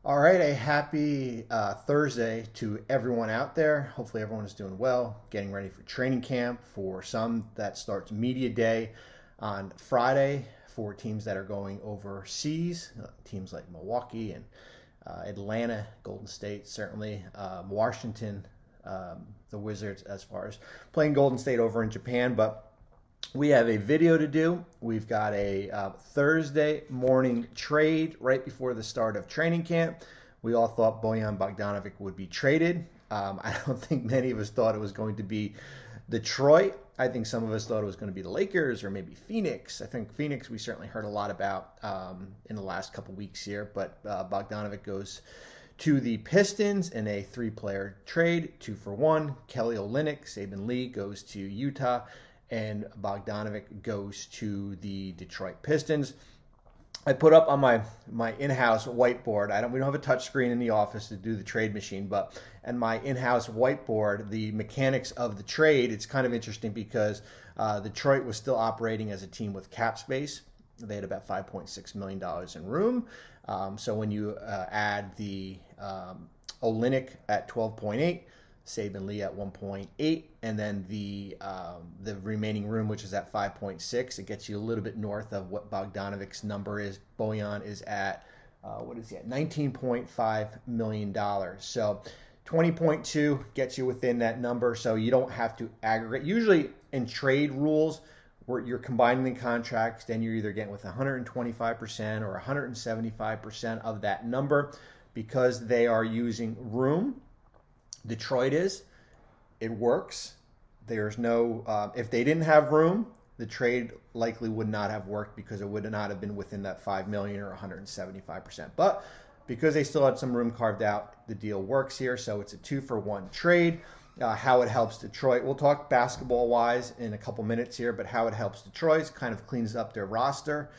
All right, a happy Thursday to everyone out there. Hopefully, everyone is doing well, getting ready for training camp. For some, that starts media day on Friday for teams that are going overseas, teams like Milwaukee and Atlanta, Golden State, certainly, Washington, the Wizards, as far as playing Golden State over in Japan. But we have a video to do. We've got a Thursday morning trade right before the start of training camp. We all thought Bojan Bogdanovic would be traded. I don't think many of us thought it was going to be Detroit. I think some of us thought it was going to be the Lakers or maybe Phoenix. I think Phoenix we certainly heard a lot about in the last couple weeks here. But Bogdanovic goes to the Pistons in a three-player trade, 2-for-1. Kelly Olynyk, Saben Lee goes to Utah, and Bogdanovic goes to the Detroit Pistons. I put up on my in-house whiteboard. We don't have a touch screen in the office to do the trade machine, but and my in-house whiteboard, the mechanics of the trade, it's kind of interesting because Detroit was still operating as a team with cap space. They had about $5.6 million in room. So when you add the Olynyk at 12.8, Saben Lee at 1.8, and then the remaining room, which is at 5.6. It gets you a little bit north of what Bogdanovic's number is. Bojan is at, what is he at? $19.5 million. So 20.2 gets you within that number, so you don't have to aggregate. Usually in trade rules, where you're combining the contracts, then you're either getting with 125% or 175% of that number because they are using room. Detroit is. It works. There's no, if they didn't have room, the trade likely would not have worked because it would not have been within that $5 million or 175%. But because they still had some room carved out, the deal works here. So it's a 2-for-1 trade. How it helps Detroit, we'll talk basketball-wise in a couple minutes here, but how it helps Detroit kind of cleans up their roster.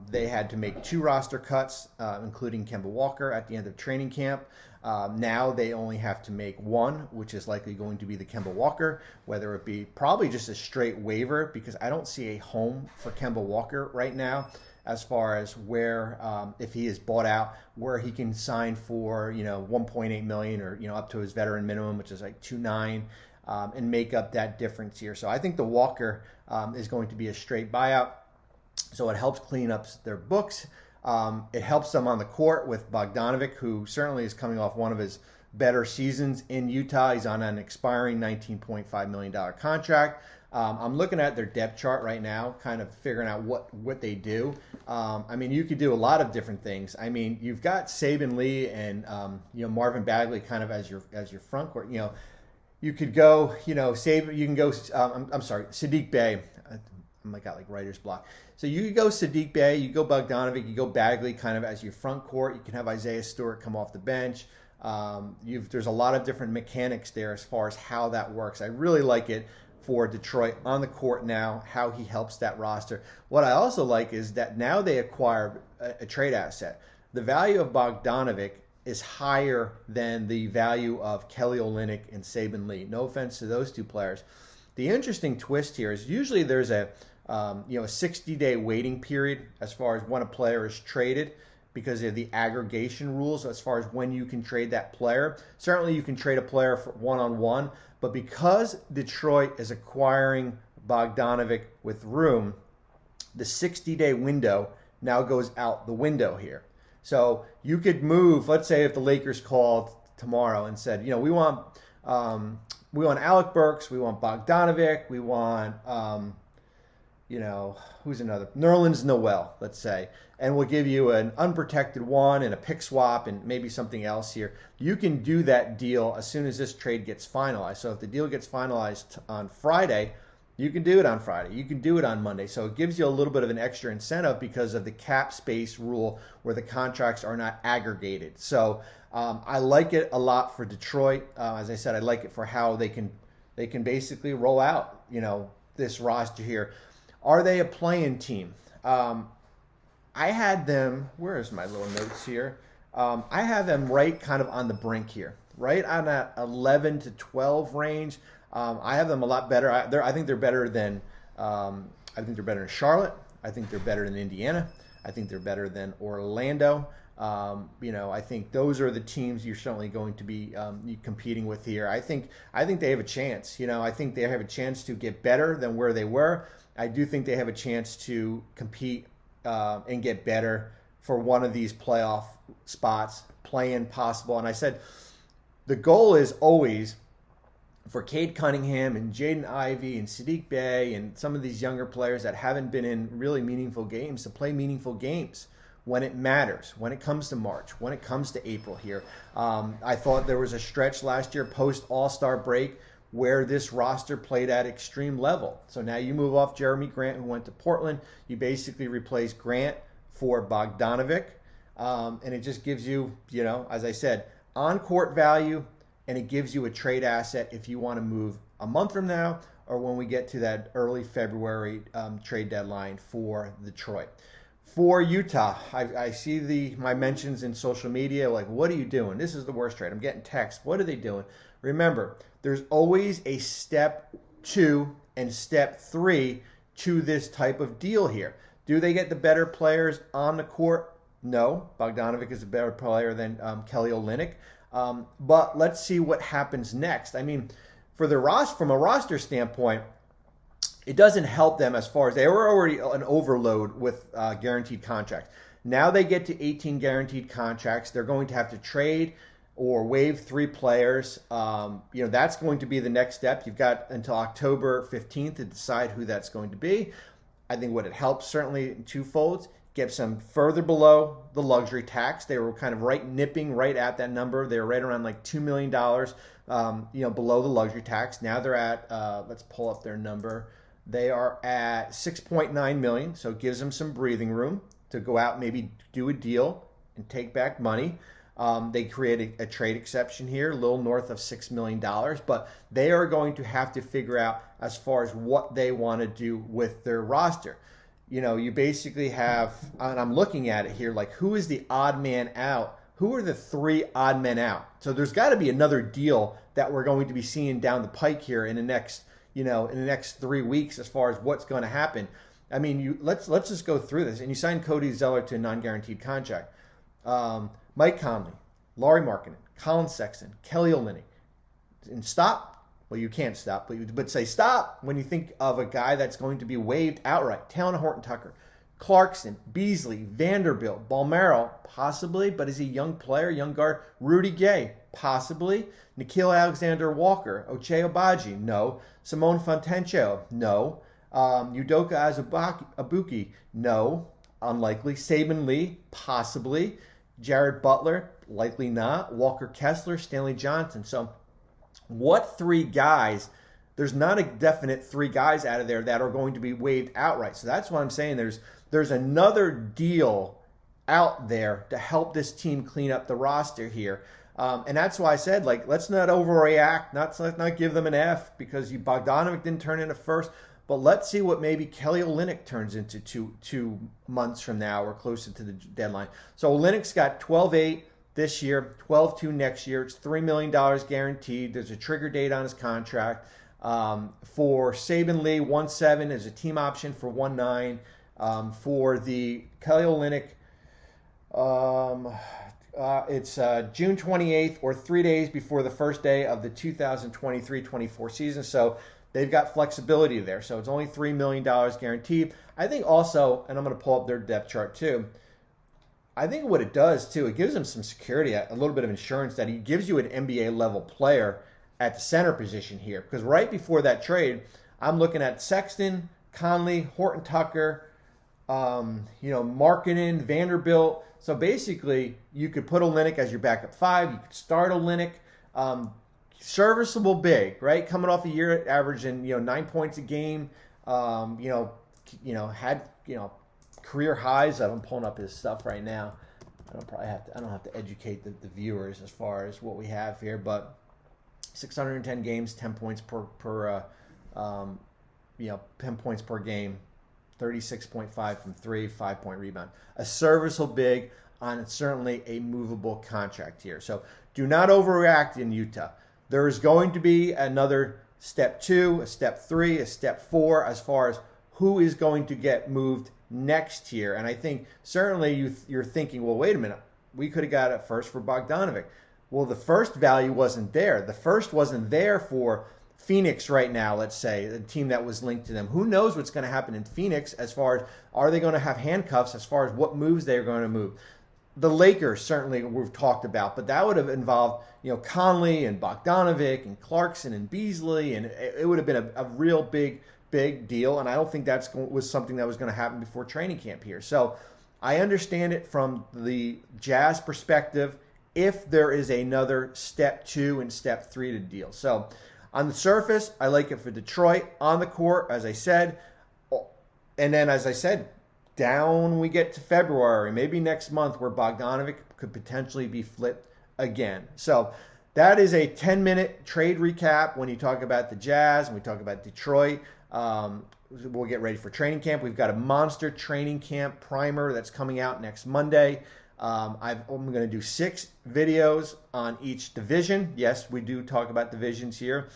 They had to make 2 roster cuts, including Kemba Walker at the end of training camp. Now they only have to make 1, which is likely going to be the Kemba Walker, whether it be probably just a straight waiver, because I don't see a home for Kemba Walker right now as far as where, if he is bought out, where he can sign for, $1.8 million or, up to his veteran minimum, which is like 2.9, and make up that difference here. So I think the Walker is going to be a straight buyout. So it helps clean up their books. It helps them on the court with Bogdanovic, who certainly is coming off one of his better seasons in Utah. He's on an expiring $19.5 million contract. I'm looking at their depth chart right now, kind of figuring out what they do. You could do a lot of different things. You've got Saben Lee and Marvin Bagley kind of as your front court. You could go, Saben. You can go. Sadiq Bey. I got like writer's block. So you could go Sadiq Bey, you go Bogdanovic, you go Bagley kind of as your front court. You can have Isaiah Stewart come off the bench. There's a lot of different mechanics there as far as how that works. I really like it for Detroit on the court now, how he helps that roster. What I also like is that now they acquire a trade asset. The value of Bogdanovic is higher than the value of Kelly Olynyk and Saben Lee. No offense to those two players. The interesting twist here is usually there's a 60-day waiting period as far as when a player is traded because of the aggregation rules as far as when you can trade that player. Certainly you can trade a player for one-on-one, but because Detroit is acquiring Bogdanovic with room, the 60-day window now goes out the window here. So you could move, let's say if the Lakers called tomorrow and said, we want Alec Burks, we want Bogdanovic, we want who's another? Nerlens Noel, let's say. And we'll give you an unprotected one and a pick swap and maybe something else here. You can do that deal as soon as this trade gets finalized. So if the deal gets finalized on Friday, you can do it on Friday. You can do it on Monday. So it gives you a little bit of an extra incentive because of the cap space rule where the contracts are not aggregated. So I like it a lot for Detroit. As I said, I like it for how they can basically roll out, this roster here. Are they a play-in team? I had them, where is my little notes here? I have them right kind of on the brink here, right on that 11 to 12 range. I have them a lot better. I think they're better than Charlotte. I think they're better than Indiana. I think they're better than Orlando. I think those are the teams you're certainly going to be competing with here. I think they have a chance. I think they have a chance to get better than where they were. I do think they have a chance to compete and get better for one of these playoff spots, play-in possible. And I said the goal is always for Cade Cunningham and Jaden Ivey and Sadiq Bey and some of these younger players that haven't been in really meaningful games to play meaningful games when it matters, when it comes to March, when it comes to April here. I thought there was a stretch last year post All-Star break where this roster played at extreme level. So now you move off Jeremy Grant, who went to Portland. You basically replace Grant for Bogdanovic. And it just gives you, as I said, on-court value, and it gives you a trade asset if you want to move a month from now or when we get to that early February trade deadline for Detroit. For Utah, I see my mentions in social media, like, what are you doing? This is the worst trade. I'm getting texts. What are they doing? Remember, there's always a step 2 and step 3 to this type of deal here. Do they get the better players on the court? No. Bogdanovic is a better player than Kelly Olynyk. But let's see what happens next. I mean, from a roster standpoint, it doesn't help them as far as they were already an overload with guaranteed contracts. Now they get to 18 guaranteed contracts. They're going to have to trade or waive 3 players. That's going to be the next step. You've got until October 15th to decide who that's going to be. I think what it helps certainly in twofolds, gets them further below the luxury tax. They were kind of nipping right at that number. They were right around like $2 million, below the luxury tax. Now they're at, let's pull up their number. They are at $6.9 million, so it gives them some breathing room to go out and maybe do a deal and take back money. They created a trade exception here, a little north of $6 million, but they are going to have to figure out as far as what they want to do with their roster. You basically have, and I'm looking at it here, like who is the odd man out? Who are the 3 odd men out? So there's got to be another deal that we're going to be seeing down the pike here in the next 3 weeks as far as what's going to happen. I mean, let's just go through this. And you signed Cody Zeller to a non-guaranteed contract. Mike Conley, Lauri Markkanen, Colin Sexton, Kelly Olynyk. And stop. Well, you can't stop, but say stop when you think of a guy that's going to be waived outright. Taylor Horton-Tucker, Clarkson, Beasley, Vanderbilt, Balmero, possibly, but is he a young player, young guard? Rudy Gay, possibly. Nikhil Alexander-Walker, Ochai Agbaji, no. Simone Fontecchio, no. Udoka Azubuike, no. Unlikely. Saben Lee, possibly. Jared Butler, likely not. Walker Kessler, Stanley Johnson. So what 3 guys? There's not a definite 3 guys out of there that are going to be waived outright. So that's why I'm saying there's another deal out there to help this team clean up the roster here. And that's why I said, let's not overreact. Let's not give them an F because Bogdanovic didn't turn into first. But let's see what maybe Kelly Olynyk turns into two months from now or closer to the deadline. So Olynyk's got 12-8 this year, 12-2 next year. It's $3 million guaranteed. There's a trigger date on his contract. For Saben Lee, 1.7 is a team option for 1.9. For the Kelly Olynyk, it's June 28th or 3 days before the first day of the 2023-24 season. So they've got flexibility there. So it's only $3 million guaranteed. I think also, and I'm going to pull up their depth chart too, I think what it does too, it gives them some security, a little bit of insurance that he gives you an NBA level player at the center position here. Because right before that trade, I'm looking at Sexton, Conley, Horton-Tucker, Markkanen, Vanderbilt. So basically, you could put Olynyk as your backup 5. You could start Olynyk. Serviceable big, right? Coming off a year averaging 9 points a game. Had career highs. I'm pulling up his stuff right now. I don't have to educate the viewers as far as what we have here, but 610 games, 10 points per 10 points per game, 36.5 from 3, 5-point rebound. A serviceable big on certainly a movable contract here. So do not overreact in Utah. There is going to be another step 2, a step 3, a step 4 as far as who is going to get moved next year. And I think certainly you're thinking, well, wait a minute. we could have got a first for Bogdanovic. Well, the first value wasn't there. The first wasn't there for Phoenix right now, let's say, the team that was linked to them. Who knows what's going to happen in Phoenix as far as are they going to have handcuffs as far as what moves they're going to move. The Lakers, certainly, we've talked about, but that would have involved, Conley and Bogdanovic and Clarkson and Beasley, and it would have been a real big deal, and I don't think that was something that was going to happen before training camp here. So I understand it from the Jazz perspective if there is another step 2 and step 3 to the deal. So on the surface, I like it for Detroit. On the court, as I said, and then as I said, down we get to February, maybe next month, where Bogdanovic could potentially be flipped again. So that is a 10-minute trade recap when you talk about the Jazz and we talk about Detroit. We'll get ready for training camp. We've got a monster training camp primer that's coming out next Monday. I'm going to do 6 videos on each division. Yes, we do talk about divisions here.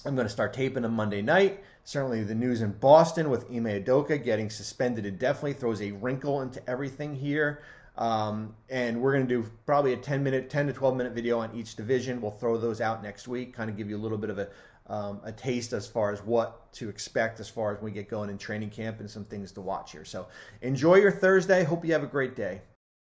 I'm going to start taping them Monday night. Certainly the news in Boston with Ime Udoka getting suspended, it definitely throws a wrinkle into everything here. And we're going to do probably a 10 to 12 minute video on each division. We'll throw those out next week, kind of give you a little bit of a taste as far as what to expect as far as we get going in training camp and some things to watch here. So enjoy your Thursday. Hope you have a great day.